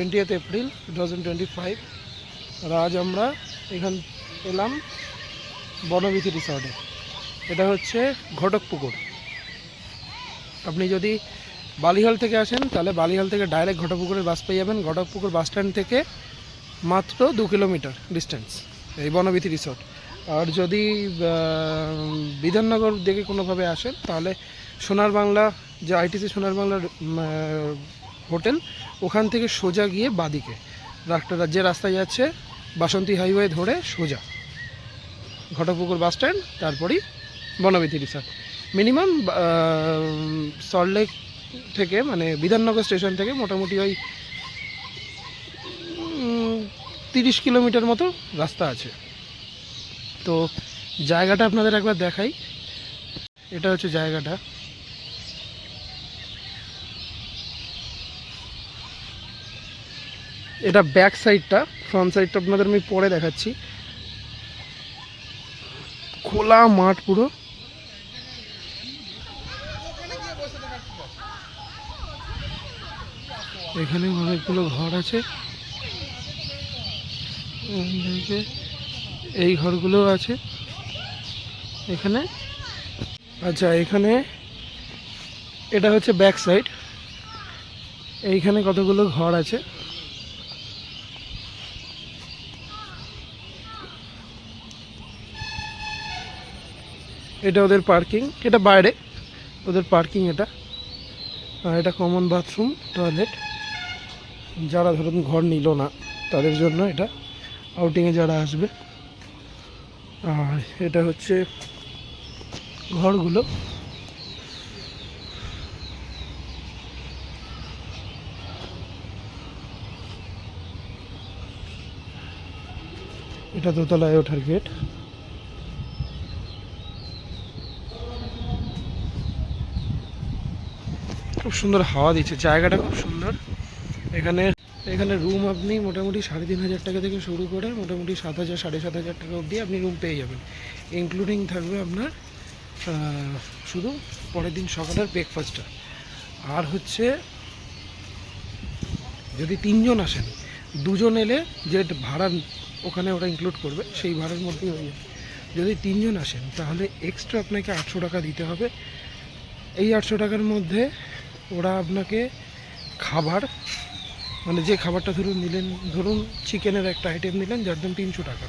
20th April 2025। আর আজ আমরা এখান এলাম বনবিথি রিসর্টে। এটা হচ্ছে ঘটকপুকুর। আপনি যদি বালিহাল থেকে আসেন তাহলে বালিহাল থেকে ডাইরেক্ট ঘটকপুকুরের বাস পেয়ে যাবেন। ঘটকপুকুর বাস স্ট্যান্ড থেকে মাত্র 2 কিলোমিটার ডিস্টেন্স এই বনবিথি রিসর্ট। আর যদি বিধাননগর দিকে কোনোভাবে আসেন তাহলে সোনার বাংলা, যে আইটিসি সোনার বাংলার হোটেল, ওখান থেকে সোজা গিয়ে বাদিকে যে রাস্তায় যাচ্ছে বাসন্তী হাইওয়ে ধরে সোজা ঘটকপুকুর বাস স্ট্যান্ড, তারপরেই বনবিথি রিসর্ট। মিনিমাম সল্টলেক থেকে মানে বিধাননগর স্টেশন থেকে মোটামুটি ওই 30 কিলোমিটার মতো রাস্তা আছে। তো জায়গাটা আপনাদের একবার দেখাই। এটা হচ্ছে জায়গাটা। এটা ব্যাক সাইডটা, ফ্রন্ট সাইডটা আপনাদের আমি পরে দেখাচ্ছি। খোলা মাঠ পুরো। এখানে অনেকগুলো ঘর আছে, এই ঘরগুলো আছে এখানে। আচ্ছা, এখানে এটা হচ্ছে ব্যাক সাইড। এইখানে কতগুলো ঘর আছে। এটা ওদের পার্কিং, এটা বাইরে ওদের পার্কিং এটা। আর এটা কমন বাথরুম, টয়লেট। যারা ধরুন ঘর নিল না তাদের জন্য এটা, আউটিংয়ে যারা আসবে। আর এটা হচ্ছে ঘরগুলো। এটা দোতলায় ওঠার গেট। খুব সুন্দর হাওয়া দিচ্ছে, জায়গাটা খুব সুন্দর। এখানে রুম আপনি মোটামুটি 3,500 টাকা থেকে শুরু করে মোটামুটি 7,000 7,500 টাকা অবধি আপনি রুম পেয়ে যাবেন। ইনক্লুডিং থাকবে আপনার শুধু পরের দিন সকালের ব্রেকফাস্টটা। আর হচ্ছে যদি 3 জন আসেন, 2 জন এলে যে ভাড়া ওখানে ওরা ইনক্লুড করবে সেই ভাড়ার মধ্যেই হয়ে যাবে। যদি 3 জন আসেন তাহলে এক্সট্রা আপনাকে 800 টাকা দিতে হবে। এই 800 টাকার মধ্যে ওরা আপনাকে খাবার, মানে যে খাবারটা ধরুন চিকেনের একটা আইটেম নিলেন যার দাম 300 টাকা,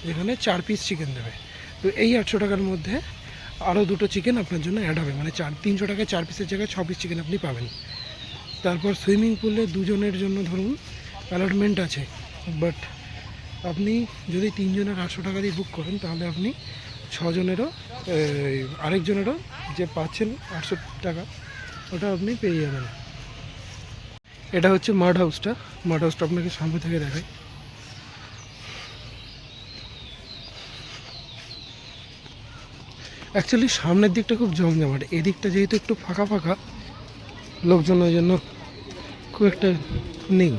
যেখানে 4 পিস চিকেন দেবে। তো এই 800 টাকার মধ্যে আরও 2টো চিকেন আপনার জন্য অ্যাড হবে, মানে 300 টাকায় 4 পিসের জায়গায় 6 পিস চিকেন আপনি পাবেন। তারপর সুইমিং পুলে 2 জনের জন্য ধরুন অ্যালটমেন্ট আছে, বাট আপনি যদি 3 জনের 800 টাকা দিয়ে বুক করেন তাহলে আপনি 6 জনেরও আরেকজনেরও যে পাচ্ছেন 800 টাকা, ওটা আপনি পেয়ে যাবেন। এটা হচ্ছে মাড হাউসটা। মাড হাউসটা আপনাকে সামনে থেকে দেখাই। অ্যাকচুয়ালি সামনের দিকটা খুব জমজমাট, এদিকটা যেহেতু একটু ফাঁকা ফাঁকা, লোকজন ওই জন্য খুব একটা নেই।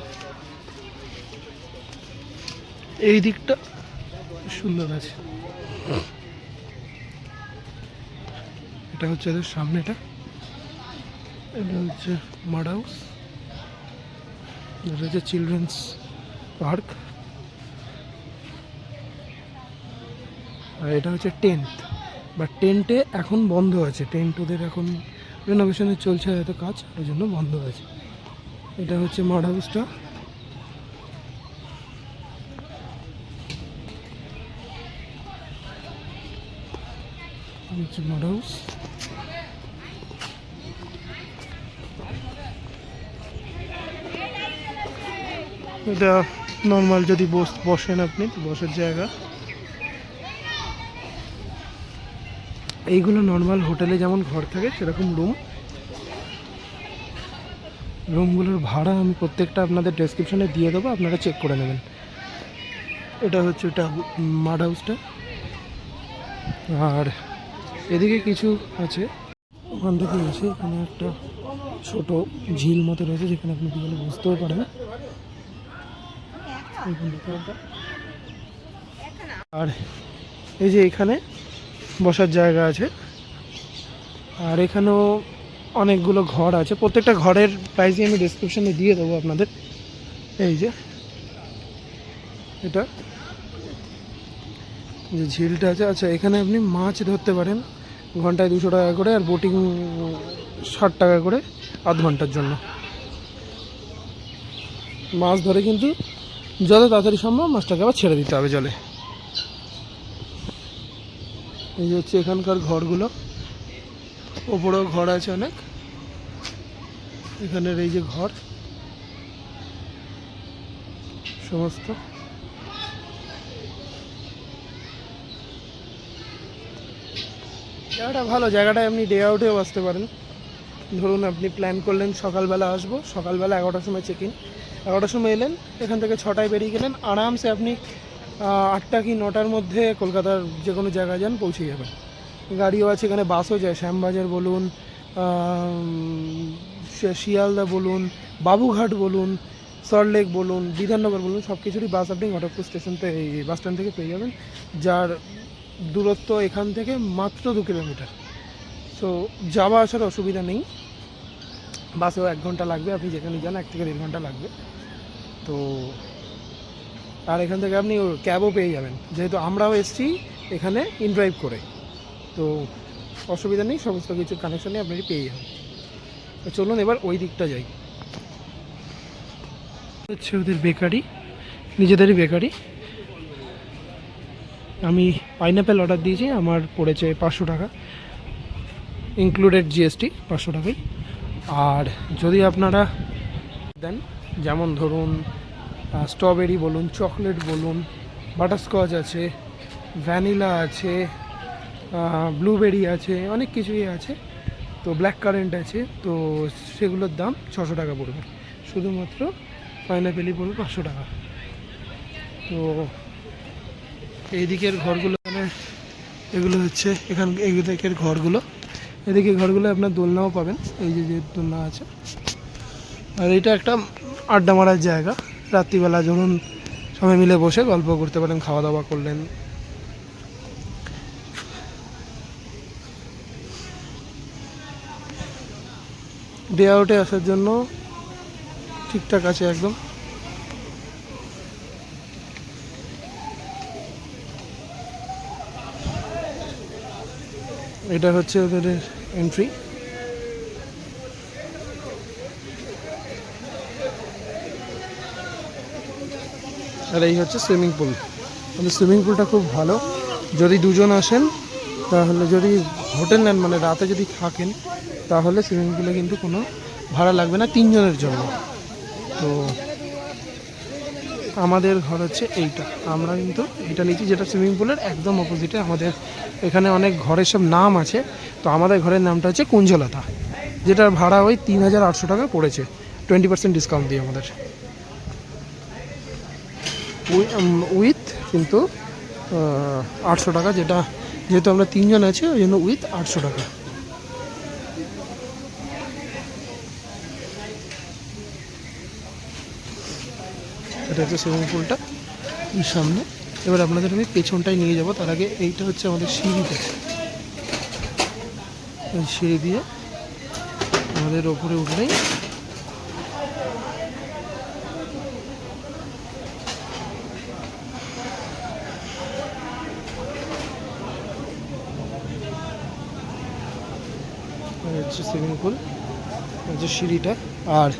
এই দিকটা সুন্দর আছে। এটা হচ্ছে এদের সামনেটা। এটা হচ্ছে মাড হাউস। এটা হচ্ছে চিলড্রেন্স পার্ক। আর এটা হচ্ছে টেন্ট, বাট টেন্টে এখন বন্ধ আছে। টেন্ট ওদের এখন রেনোভেশনের চলছে হয়তো কাজ, ওই জন্য বন্ধ আছে। এটা হচ্ছে মাড হাউসটা। হচ্ছে মাড হাউস। এটা নর্মাল যদি বসেন আপনি, বসার জায়গা। এইগুলো নর্মাল হোটেলে যেমন ঘর থাকে সেরকম রুমগুলোর ভাড়া আমি প্রত্যেকটা আপনাদের ডেসক্রিপশনে দিয়ে দেবো, আপনারা চেক করে নেবেন। এটা হচ্ছে এটা মাড হাউসটা। আর এদিকে কিছু আছে, ওখান থেকে এসে এখানে একটা ছোট ঝিল মতো রয়েছে যেখানে আপনি বিকেলে বসতেও পারেন। আর এই যে এখানে বসার জায়গা আছে। আর এখানেও অনেকগুলো ঘর আছে, প্রত্যেকটা ঘরের প্রাইসই আমি ডেসক্রিপশনে দিয়ে দেবো আপনাদের। এই যে এটা যে ঝিলটা আছে, আচ্ছা এখানে আপনি মাছ ধরতে পারেন ঘন্টায় 200 টাকা করে, আর বোটিং 60 টাকা করে আধ ঘন্টার জন্য। মাছ ধরে কিন্তু যত তাড়াতাড়ি সম্ভব মাছটাকে আবার ছেড়ে দিতে হবে জলে। এই যে হচ্ছে এখানকার ঘরগুলো, ওপরেও ঘর আছে অনেক, এখানের এই যে ঘর সমস্ত। জায়গাটা ভালো, জায়গাটায় আপনি ডে আউটেও আসতে পারেন। ধরুন আপনি প্ল্যান করলেন সকালবেলা আসবো, সকালবেলা 11টার সময় চেক ইন, 11টার সময় এলেন, এখান থেকে 6টায় বেরিয়ে গেলেন, আরামসে আপনি 8টা কি 9টার মধ্যে কলকাতার যে কোনো জায়গায় যান পৌঁছে যাবেন। গাড়িও আছে এখানে, বাসও যায়, শ্যামবাজার বলুন, শিয়ালদা বলুন, বাবুঘাট বলুন, সল্টলেক বলুন, বিধাননগর বলুন, সব কিছুরই বাস আপনি ঘটকপুর স্টেশন থেকে, এই বাস স্ট্যান্ড থেকে পেয়ে যাবেন, যার দূরত্ব এখান থেকে মাত্র 2 কিলোমিটার। সো যাওয়া আসার অসুবিধা নেই, বাসেও 1 ঘন্টা লাগবে, আপনি যেখানে যান 1 থেকে 1.5 ঘন্টা লাগবে। তো আর এখান থেকে আপনি ক্যাবও পেয়ে যাবেন, যেহেতু আমরাও এসেছি এখানে ইনড্রাইভ করে, তো অসুবিধা নেই, সমস্ত কিছুর কানেকশানে আপনাকে পেয়ে যাবেন। তো চলুন এবার ওই দিকটা যাই। হচ্ছে ওদের বেকারি, নিজেদেরই বেকারি। আমি পাইনঅ্যাপেল অর্ডার দিয়েছি, আমার পড়েছে 500 টাকা, ইনক্লুডেড জিএসটি 500 টাকাই। আর যদি আপনারা দেন, যেমন ধরুন স্ট্রবেরি বলুন, চকলেট বলুন, বাটারস্কচ আছে, ভ্যানিলা আছে, ব্লুবেরি আছে, অনেক কিছুই আছে, তো ব্ল্যাক কারেন্ট আছে, তো সেগুলোর দাম 600 টাকা পড়বে। শুধুমাত্র পাইনঅ্যাপেলই পড়বে 500 টাকা। তো এই দিকের ঘরগুলো, মানে এগুলো হচ্ছে এই দিকের ঘরগুলো, এদিকে ঘরগুলো আপনার দোলনাও পাবেন, এই যে দোলনা আছে। আর এটা একটা আড্ডা মারার জায়গা, রাত্রিবেলা ধরুন সবাই মিলে বসে গল্প করতে পারেন, খাওয়া দাওয়া করলেন। ডে আউটে আসার জন্য ঠিকঠাক আছে একদম। এটা হচ্ছে ওদের এন্ট্রি। আর এই হচ্ছে সুইমিং পুল। আমাদের সুইমিং পুলটা খুব ভালো, যদি 2 জন আসেন তাহলে, যদি হোটেল নেন মানে রাতে যদি থাকেন, তাহলে সুইমিং পুলে কিন্তু কোনো ভাড়া লাগবে না 3 জনের জন্য। তো আমাদের ঘর হচ্ছে এইটা, আমরা কিন্তু এটা নিচ্ছি, যেটা সুইমিং পুলের একদম অপোজিটে। আমাদের এখানে অনেক ঘরের সব নাম আছে, তো আমাদের ঘরের নামটা হচ্ছে কুঞ্জলতা, যেটার ভাড়া ওই 3800 টাকা পড়েছে, 20% ডিসকাউন্ট দিয়ে আমাদের, উইথ কিন্তু 800 টাকা, যেটা যেহেতু আমরা 3 জন আছি ওই জন্য উইথ 800 টাকা। এটা হচ্ছে সুইমিং পুলটা সামনে। এবার আপনাদের আমি পেছনটায় নিয়ে যাব, তার আগে এইটা হচ্ছে আমাদের সিঁড়িটা, এই সিঁড়ি দিয়ে আমাদের ওপরে উঠলেই হচ্ছে সুইমিং পুল, হচ্ছে সিঁড়িটা। আর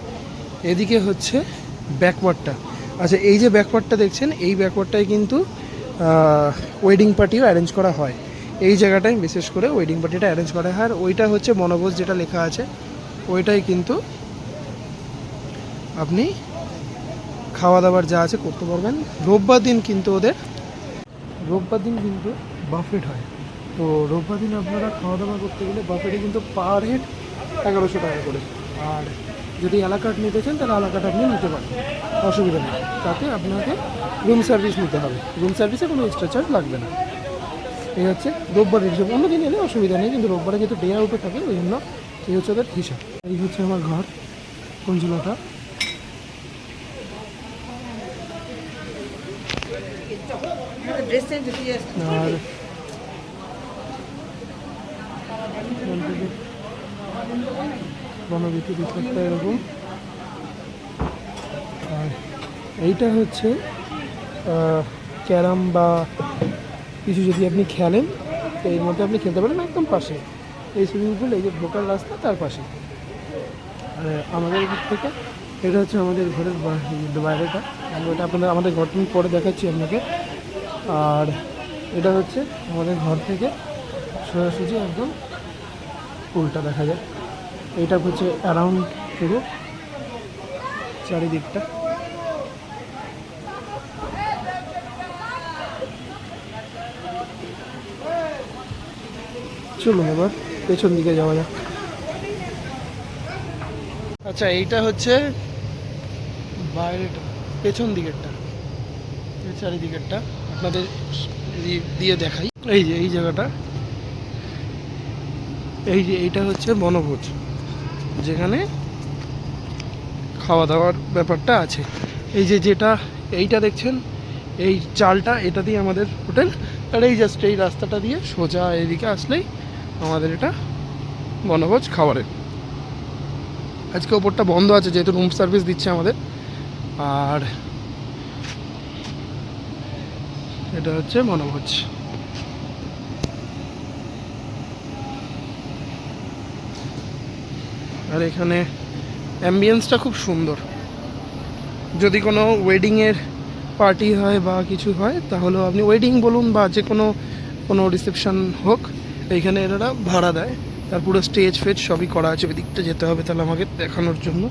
এদিকে হচ্ছে ব্যাকওয়ার্ডটা। আচ্ছা, এই যে ব্যাকওয়ার্ডটা দেখছেন, এই ব্যাকওয়ার্ডটায় কিন্তু ওয়েডিং পার্টিও অ্যারেঞ্জ করা হয়। এই জায়গাটায় বিশেষ করে ওয়েডিং পার্টিটা অ্যারেঞ্জ করা হয়। আর ওইটা হচ্ছে বনভোজ, যেটা লেখা আছে ওইটাই কিন্তু আপনি খাওয়া দাওয়ার যা আছে করতে পারবেন। রোববার দিন কিন্তু বাফেট হয়, তো রোববার দিন আপনারা খাওয়া দাওয়া করতে গেলে বাফেটে কিন্তু পার হেড 1100 টাকা করে। আর যদি এলাকাট নিতে চান তাহলে এলাকাটা আপনি নিতে পারেন, অসুবিধা নেই। তাতে আপনাকে রুম সার্ভিস নিতে হবে, রুম সার্ভিসে কোনো এক্সট্রা চার্জ লাগবে না। এই হচ্ছে রোববারের হিসাব, অন্য দিন এলে অসুবিধা নেই, কিন্তু রোববারে যেহেতু ডে আউটে থাকে ওই জন্য এই হচ্ছে ওদের হিসাব। এই হচ্ছে আমার ঘর কুঞ্জলতা। আর বনবিটি রিসোর্টটা এরকম। আর এইটা হচ্ছে ক্যারাম বা কিছু যদি আপনি খেলেন তো এর মধ্যে আপনি খেলতে পারেন একদম পাশে। এই সুইমিং পুল, এই যে ঢোকার রাস্তা তার পাশে। আর আমাদের দিক থেকে এটা হচ্ছে আমাদের ঘরের বাইরেটা, ওটা আপনাদের আমাদের ঘরটা আমি পরে দেখাচ্ছি আপনাকে। আর এটা হচ্ছে আমাদের ঘর থেকে সোজাসুজি একদম পুলটা দেখা যায়। এইটা হচ্ছে অ্যারাউন্ড পুরো চারিদিকটা। চলুন এবার পেছন দিকে যাওয়া যাক। আচ্ছা, এইটা হচ্ছে বাইরেটা, পেছন দিকেরটা, চারিদিকেরটা আপনাদের দিয়ে দেখাই। এই যে এই জায়গাটা, এই যে এইটা হচ্ছে বনভোজ, যেখানে খাওয়া দাওয়ার ব্যাপারটা আছে। এই যে যেটা এইটা দেখছেন, এই চালটা, এটা দিয়ে আমাদের হোটেল। আর এই জাস্ট এই রাস্তাটা দিয়ে সোজা এদিকে আসলেই আমাদের এটা বনভোজ খাবারের। আজকে ওপরটা বন্ধ আছে যেহেতু রুম সার্ভিস দিচ্ছে আমাদের। আর এটা হচ্ছে বনভোজ। আর এখানে অ্যাম্বিয়েন্সটা খুব সুন্দর। যদি কোনো ওয়েডিংয়ের পার্টি হয় বা কিছু হয়, তাহলেও আপনি ওয়েডিং বলুন বা যে কোনো রিসেপশন হোক, এইখানে এরা ভাড়া দেয়। তার পুরো স্টেজ ফেজ সবই করা আছে। ওই দিকটা যেতে হবে তাহলে আমাকে দেখানোর জন্য।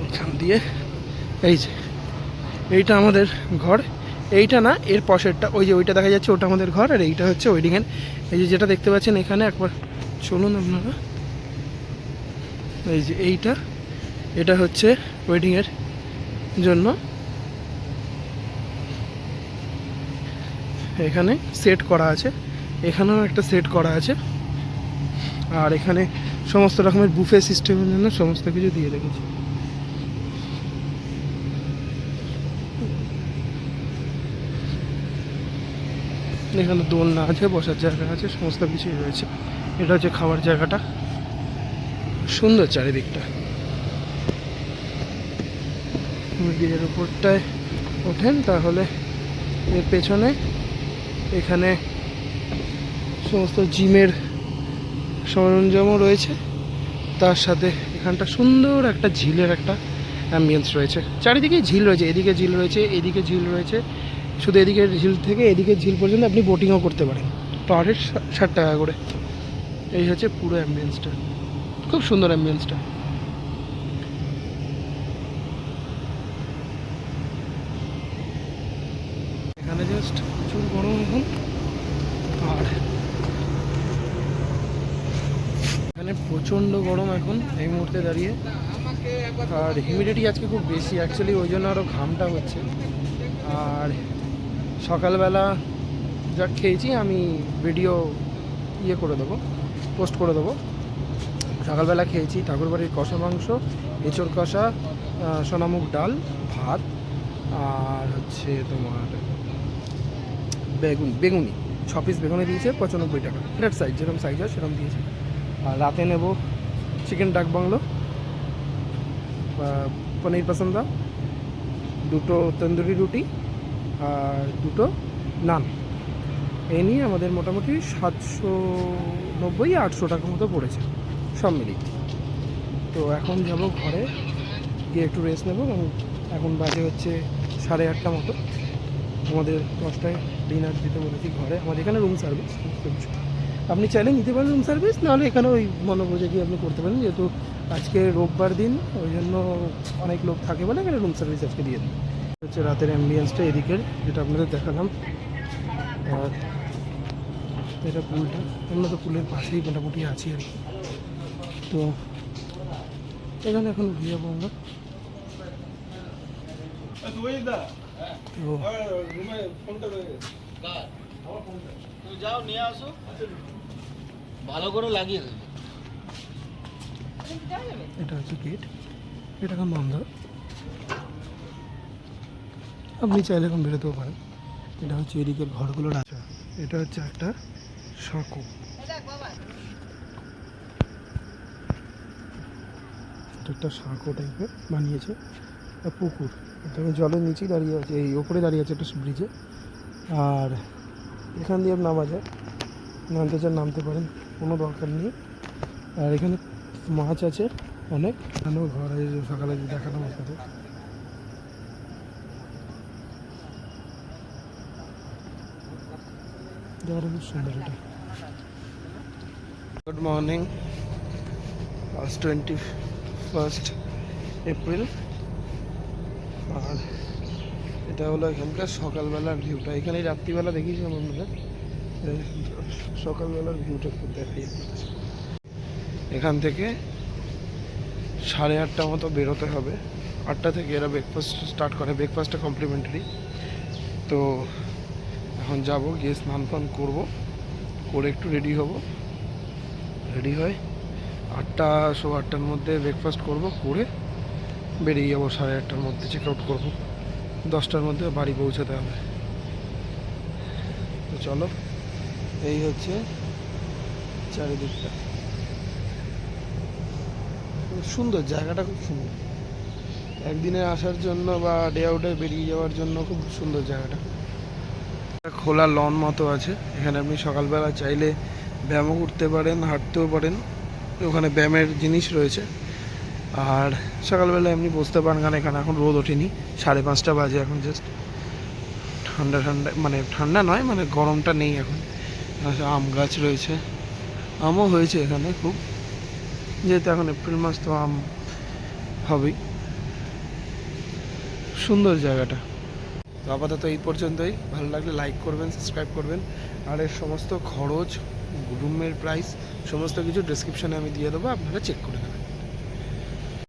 এখান দিয়ে এই যে এইটা আমাদের ঘর। এইটা না, এর পাশেরটা, ওই যে ওইটা দেখা যাচ্ছে, ওটা আমাদের ঘর। আর এইটা হচ্ছে ওয়েডিংয়ের। এই যে যেটা দেখতে পাচ্ছেন এখানে, একবার চলুন আপনারা। এই যে এটা হচ্ছে ওয়েডিংয়ের জন্য। এখানে সেট করা আছে, এখানেও একটা সেট করা আছে। আর এখানে সমস্ত রকমের বুফে সিস্টেমের জন্য সমস্ত কিছু দিয়ে রেখেছে। এখানে দোলনা আছে, বসার জায়গা আছে, সমস্ত কিছুই রয়েছে। এটা হচ্ছে খাওয়ার জায়গাটা, সুন্দর চারিদিকটা। গিয়ের উপরটায় ওঠেন তাহলে এর পেছনে এখানে সমস্ত জিমের সরঞ্জামও রয়েছে। তার সাথে এখানটা সুন্দর একটা ঝিলের একটা অ্যাম্বিয়েন্স রয়েছে। চারিদিকেই ঝিল রয়েছে, এদিকে ঝিল রয়েছে, এদিকে ঝিল রয়েছে। শুধু এদিকের ঝিল থেকে এদিকের ঝিল পর্যন্ত আপনি বোটিংও করতে পারেন, পার হেড 60 টাকা করে। এই হচ্ছে পুরো অ্যাম্বিয়েন্সটা, খুব সুন্দর অ্যাম্বিয়েন্সটা। এখানে জাস্ট প্রচুর গরম এখন। আর এখানে প্রচণ্ড গরম এখন এই মুহূর্তে দাঁড়িয়ে। আর হিউমিডিটি আজকে খুব বেশি, অ্যাকচুয়ালি ওই জন্য আরও ঘামটা হচ্ছে। আর সকালবেলা যা খেয়েছি আমি ভিডিও করে দেবো, পোস্ট করে দেবো। সকালবেলা খেয়েছি ঠাকুরবাড়ির কষা মাংস, এঁচোড় কষা, সোনামুগ ডাল, ভাত, আর হচ্ছে তোমার বেগুনি 6 পিস বেগুনি দিয়েছে 95 টাকা, প্লেট সাইজ, যেরকম সাইজ হয় সেরকম দিয়েছে। আর রাতে নেব চিকেন ডাক বাংলো, পনির পসন্দা, 2টো তন্দুরি রুটি আর 2টো নান। এই নিয়ে আমাদের মোটামুটি 790-800 টাকা মতো পড়েছে সব মিলিয়ে। তো এখন যাব ঘরে গিয়ে একটু রেস্ট নেব। এখন বাজে হচ্ছে 8:30 মতো। আমাদের 10টায় ডিনার দিতে বলেছি ঘরে। আমাদের এখানে রুম সার্ভিস, আপনি চাইলে নিতে পারেন রুম সার্ভিস, নাহলে এখানে ওই বনভোজে গিয়ে আপনি করতে পারেন। যেহেতু আজকে রোববার দিন, ওই জন্য অনেক লোক থাকে বলে এখানে রুম সার্ভিস আজকে দিয়ে দিই। হচ্ছে রাতের অ্যাম্বিয়েন্সটা এদিকের, যেটা আপনাদের দেখালাম। আর এটা পুলটা, আমরা তো পুলের পাশেই মোটামুটি আছি আর কি। তো এখানে এখন ঘুরে যাবো আমরা। যাও নিয়ে আসো, ভালো করে লাগিয়ে দেবে। এটা হচ্ছে গেট, এটা এখন বন্ধ। আপনি চাইলে এখন বেরোতেও পারেন। এটা হচ্ছে এদিকের ঘরগুলো রাখা। এটা হচ্ছে একটা সাঁকো, একটা সাঁকো টাইপের বানিয়েছে, একটা পুকুর। তবে জলের নিচেই দাঁড়িয়ে আছে, এই ওপরে দাঁড়িয়ে আছে একটা ব্রিজে। আর এখান দিয়ে নামা যায়, নামতে চান নামতে পারেন, কোনো দরকার নেই। আর এখানে মাছ আছে অনেক, এখানেও ঘর আছে, সকালে দেখানো আপনাদের। খুব সুন্দর এটা। গুড মর্নিং, আজ 21 এপ্রিল। আর এটা হলো এখানকার সকালবেলার ভিউটা। এখানেই রাত্রিবেলা দেখিয়েছিলাম আপনাদের, সকালবেলার ভিউটা একটু দেখাই আপনাদের। এখান থেকে 8:30 মতো বেরোতে হবে। 8টা থেকে এরা ব্রেকফাস্ট স্টার্ট করে, ব্রেকফাস্টটা কমপ্লিমেন্টারি। তো এখন যাব, গিয়ে স্নান ফান করবো, করে একটু রেডি হব। রেডি হয় 8টা, 8:15-র মধ্যে ব্রেকফাস্ট করব, করে বেরিয়ে যাবো। 8:30-র মধ্যে চেক আউট করবো, 10টার মধ্যে বাড়ি পৌঁছাতে হবে। তো চলো, এই হচ্ছে চারিদিকটা। খুব সুন্দর জায়গাটা, খুব সুন্দর। একদিনে আসার জন্য বা ডে আউটে বেরিয়ে যাওয়ার জন্য খুব সুন্দর জায়গাটা। খোলা লন মতো আছে, এখানে আপনি সকালবেলা চাইলে ব্যায়ামও করতে পারেন, হাঁটতেও পারেন। ওখানে ব্যায়ামের জিনিস রয়েছে। আর সকালবেলা এমনি বসতে পারেন, কারণ এখানে এখন রোদ ওঠেনি, 5:30 বাজে এখন। জাস্ট ঠান্ডা ঠান্ডা, মানে ঠান্ডা নয়, মানে গরমটা নেই এখন। আম গাছ রয়েছে, আমও হয়েছে এখানে খুব, যেহেতু এখন এপ্রিল মাস, তো আম হবেই। সুন্দর জায়গাটা। তো আপাতত এই পর্যন্তই। ভালো লাগলে লাইক করবেন, সাবস্ক্রাইব করবেন। আর এর সমস্ত খরচ, রুমের প্রাইস, সমস্ত কিছু ডেসক্রিপশানে আমি দিয়ে দেবো, আপনারা চেক করে নেবেন।